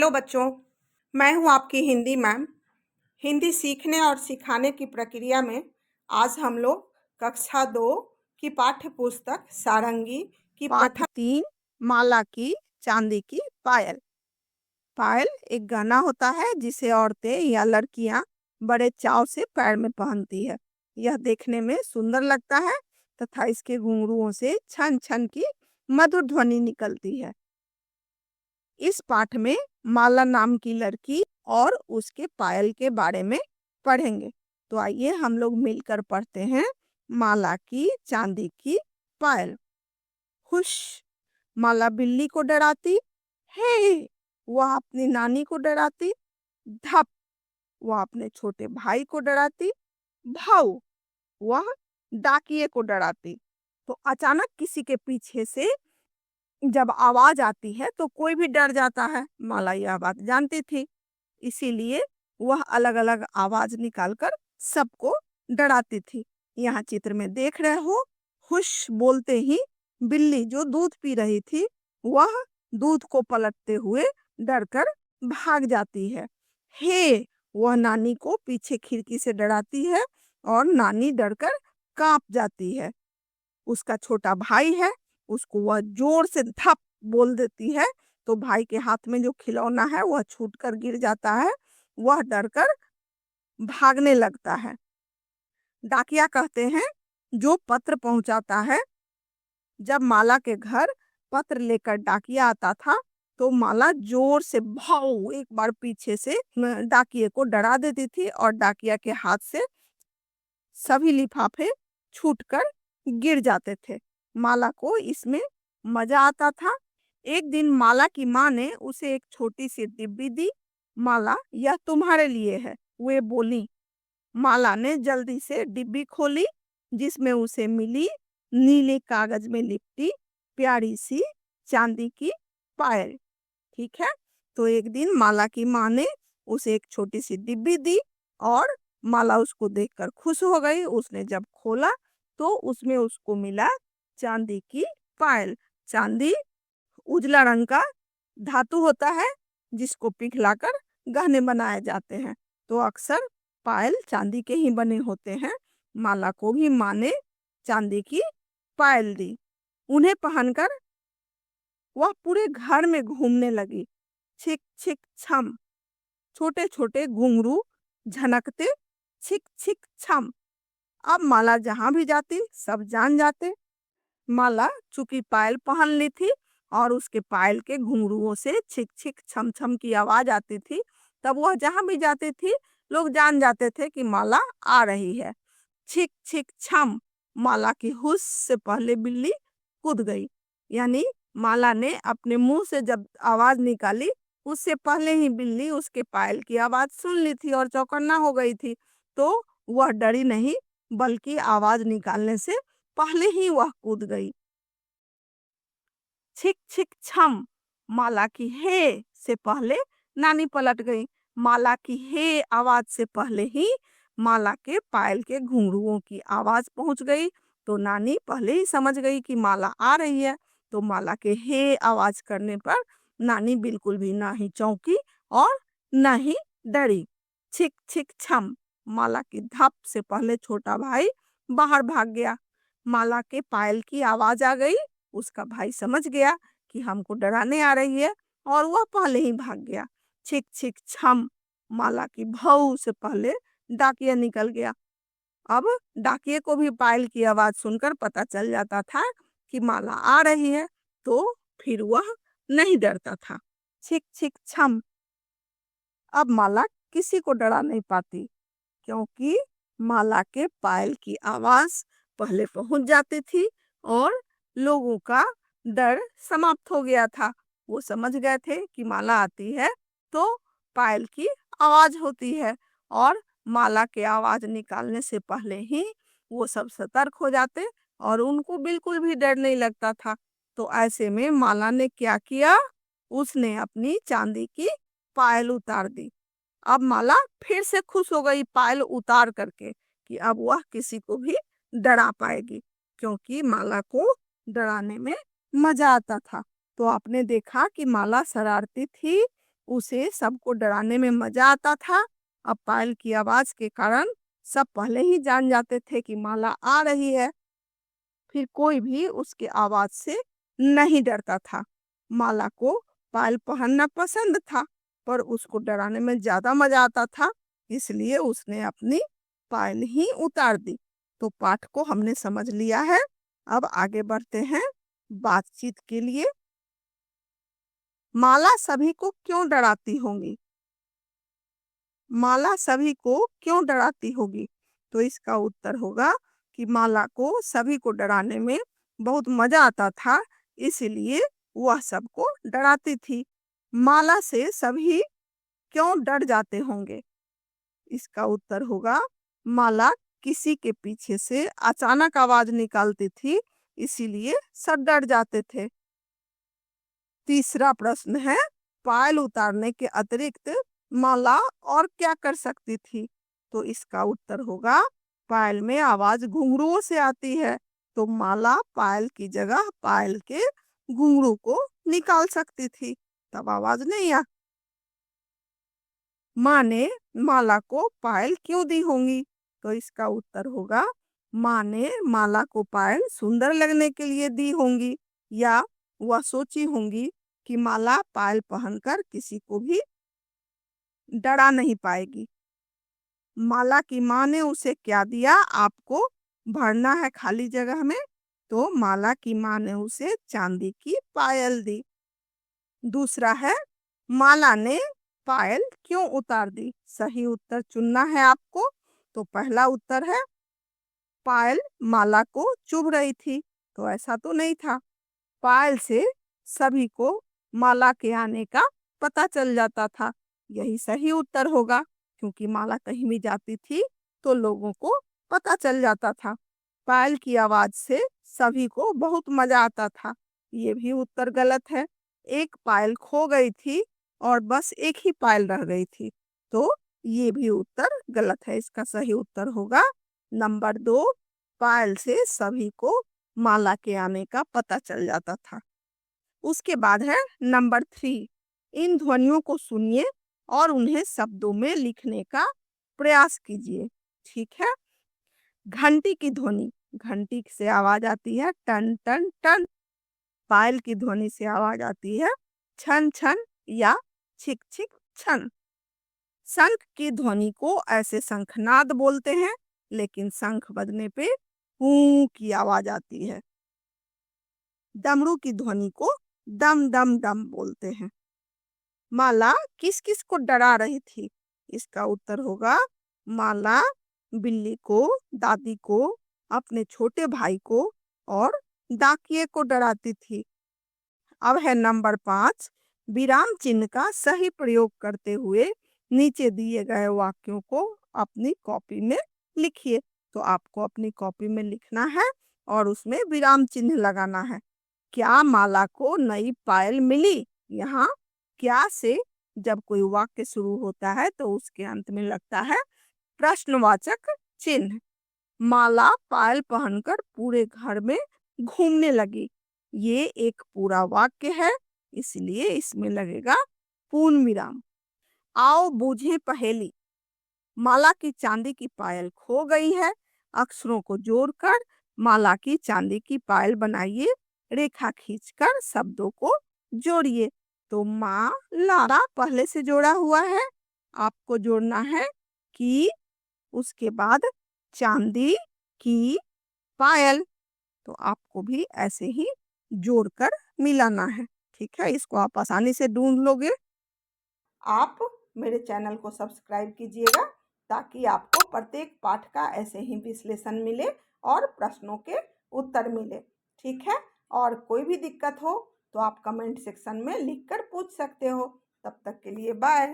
Hello बच्चों, मैं हूं आपकी हिंदी मैम। हिंदी सीखने और सिखाने की प्रक्रिया में आज हम लोग कक्षा 2 की पाठ्य पुस्तक सारंगी की पाठ पठन 3 माला की चांदी की पायल। पायल एक गहना होता है जिसे औरतें या लड़कियां बड़े चाव से पैर में पहनती है। यह देखने में सुंदर लगता है तथा इसके घुंघरुओं से छन छन की मधुर ध्वनि निकलती है। इस पाठ में माला नाम की लड़की और उसके पायल के बारे में पढ़ेंगे। तो आइए हम लोग मिलकर पढ़ते हैं। माला की चांदी की पायल। हुश, माला बिल्ली को डराती। हे, वह अपनी नानी को डराती। धप, वह अपने छोटे भाई को डराती। भाऊ, वह डाकिये को डराती। तो अचानक किसी के पीछे से जब आवाज आती है तो कोई भी डर जाता है। माला यह बात जानती थी, इसीलिए वह अलग अलग आवाज निकालकर सबको डराती थी। यहाँ चित्र में देख रहे हो, हुश बोलते ही बिल्ली जो दूध पी रही थी वह दूध को पलटते हुए डरकर भाग जाती है। हे, वह नानी को पीछे खिड़की से डराती है और नानी डरकर कांप जाती है। उसका छोटा भाई है, उसको वह जोर से धप बोल देती है तो भाई के हाथ में जो खिलौना है वह छूटकर गिर जाता है। वह डरकर भागने लगता है। डाकिया कहते हैं जो पत्र पहुंचाता है। जब माला के घर पत्र लेकर डाकिया आता था तो माला जोर से भाव एक बार पीछे से डाकिये को डरा देती थी और डाकिया के हाथ से सभी लिफाफे छूटकर गिर जाते थे। माला को इसमें मजा आता था। एक दिन माला की माँ ने उसे एक छोटी सी डिब्बी दी। माला, यह तुम्हारे लिए है, वे बोली। माला ने जल्दी से डिब्बी खोली जिसमें उसे मिली नीले कागज में लिपटी प्यारी सी चांदी की पायल। ठीक है, तो एक दिन माला की माँ ने उसे एक छोटी सी डिब्बी दी और माला उसको देखकर खुश हो गई। उसने जब खोला तो उसमें उसको मिला चांदी की पायल। चांदी उजला रंग का धातु होता है जिसको पिघलाकर गहने बनाए जाते हैं। तो अक्सर पायल चांदी के ही बने होते हैं। माला को भी माँ ने चांदी की पायल दी। उन्हें पहनकर वह पूरे घर में घूमने लगी। छिक छिक छम, छोटे छोटे घुंघरू झनकते, छिक छिक छम। अब माला जहां भी जाती सब जान जाते। माला चूंकि पायल पहन ली थी और उसके पायल के घुंघरुओं से छिक छिक छम छम की आवाज आती थी, तब वह जहां भी जाती थी लोग जान जाते थे कि माला आ रही है। छिक छिक छम, माला की हुस से पहले बिल्ली कूद गई। यानी माला ने अपने मुंह से जब आवाज निकाली उससे पहले ही बिल्ली उसके पायल की आवाज सुन ली थी और चौकन्ना हो गई थी। तो वह डरी नहीं, बल्कि आवाज निकालने से पहले ही वह कूद गई। छिक छिक छम, माला की हे से पहले नानी पलट गई। माला की हे आवाज से पहले ही माला के पायल के घुंघरुओं की आवाज पहुंच गई। तो नानी पहले ही समझ गई कि माला आ रही है। तो माला के हे आवाज करने पर नानी बिल्कुल भी ना ही चौंकी और न ही डरी। छिक छिक छम, माला की धप से पहले छोटा भाई बाहर भाग गया। माला के पायल की आवाज आ गई। उसका भाई समझ गया कि हमको डराने आ रही है और वह पहले ही भाग गया। छिक छिक छम, माला की भौ से पहले डाकिया निकल गया। अब डाकिये को भी पायल की आवाज सुनकर पता चल जाता था कि माला आ रही है, तो फिर वह नहीं डरता था। छिक छिक छम, अब माला किसी को डरा नहीं पाती क्योंकि माला के पायल की आवाज पहले पहुंच जाती थी और लोगों का डर समाप्त हो गया था। वो समझ गए थे कि माला आती है तो पायल की आवाज होती है और माला के आवाज निकालने से पहले ही वो सब सतर्क हो जाते और उनको बिल्कुल भी डर नहीं लगता था। तो ऐसे में माला ने क्या किया, उसने अपनी चांदी की पायल उतार दी। अब माला फिर से खुश हो गई पायल उतार करके कि अब वह किसी को भी डरा पाएगी, क्योंकि माला को डराने में मजा आता था। तो आपने देखा कि माला शरारती थी उसे सबको डराने में मजा आता था। अब पायल की आवाज के कारण सब पहले ही जान जाते थे कि माला आ रही है। फिर कोई भी उसके आवाज से नहीं डरता था। माला को पायल पहनना पसंद था, पर उसको डराने में ज्यादा मजा आता था, इसलिए उसने अपनी पायल ही उतार दी। तो पाठ को हमने समझ लिया है। अब आगे बढ़ते हैं बातचीत के लिए। माला सभी को क्यों डराती होंगी? माला सभी को क्यों डराती होगी? तो इसका उत्तर होगा कि माला को सभी को डराने में बहुत मजा आता था, इसलिए वह सबको डराती थी। माला से सभी क्यों डर जाते होंगे? इसका उत्तर होगा माला किसी के पीछे से अचानक आवाज निकालती थी, इसीलिए सब डर जाते थे। तीसरा प्रश्न है, पायल उतारने के अतिरिक्त माला और क्या कर सकती थी? तो इसका उत्तर होगा पायल में आवाज घुंघरुओं से आती है, तो माला पायल की जगह पायल के घुंघरू को निकाल सकती थी, तब आवाज नहीं आ। माँ ने माला को पायल क्यों दी होंगी? तो इसका उत्तर होगा माँ ने माला को पायल सुंदर लगने के लिए दी होंगी, या वह सोची होंगी कि माला पायल पहनकर किसी को भी डरा नहीं पाएगी। माला की माँ ने उसे क्या दिया? आपको भरना है खाली जगह में। तो माला की माँ ने उसे चांदी की पायल दी। दूसरा है, माला ने पायल क्यों उतार दी? सही उत्तर चुनना है आपको। तो पहला उत्तर है, पायल माला को चुभ रही थी। तो ऐसा तो नहीं था। पायल से सभी को माला के आने का पता चल जाता था। यही सही उत्तर होगा, क्योंकि माला कहीं भी जाती थी तो लोगों को पता चल जाता था। पायल की आवाज से सभी को बहुत मजा आता था। ये भी उत्तर गलत है। एक पायल खो गई थी और बस एक ही पायल रह गई थी। तो ये भी उत्तर गलत है। इसका सही उत्तर होगा नंबर 2, पायल से सभी को माला के आने का पता चल जाता था। उसके बाद है नंबर 3, इन ध्वनियों को सुनिए और उन्हें शब्दों में लिखने का प्रयास कीजिए। ठीक है। घंटी की ध्वनि, घंटी से आवाज आती है टन टन टन। पायल की ध्वनि से आवाज आती है छन छन या छिक छिक छन। शंख की ध्वनि को ऐसे शंखनाद बोलते हैं, लेकिन शंख बजने पे हूं की आवाज आती है। डमरू की ध्वनि को दम दम दम बोलते हैं। माला किस किस को डरा रही थी? इसका उत्तर होगा माला बिल्ली को, दादी को, अपने छोटे भाई को और डाकिये को डराती थी। अब है नंबर 5, विराम चिन्ह का सही प्रयोग करते हुए नीचे दिए गए वाक्यों को अपनी कॉपी में लिखिए। तो आपको अपनी कॉपी में लिखना है और उसमें विराम चिन्ह लगाना है। क्या माला को नई पायल मिली? यहाँ क्या से जब कोई वाक्य शुरू होता है तो उसके अंत में लगता है प्रश्नवाचक चिन्ह। माला पायल पहनकर पूरे घर में घूमने लगी। ये एक पूरा वाक्य है, इसलिए इसमें लगेगा पूर्ण विराम। आओ बूझें पहेली। माला की चांदी की पायल खो गई है। अक्षरों को जोड़कर माला की चांदी की पायल बनाइए। रेखा खींचकर शब्दों को जोड़िए। तो माला पहले से जोड़ा हुआ है, आपको जोड़ना है कि, उसके बाद चांदी की पायल। तो आपको भी ऐसे ही जोड़कर मिलाना है। ठीक है, इसको आप आसानी से ढूंढ लोगे। आप मेरे चैनल को सब्सक्राइब कीजिएगा, ताकि आपको प्रत्येक पाठ का ऐसे ही विश्लेषण मिले और प्रश्नों के उत्तर मिले। ठीक है, और कोई भी दिक्कत हो तो आप कमेंट सेक्शन में लिखकर पूछ सकते हो। तब तक के लिए बाय।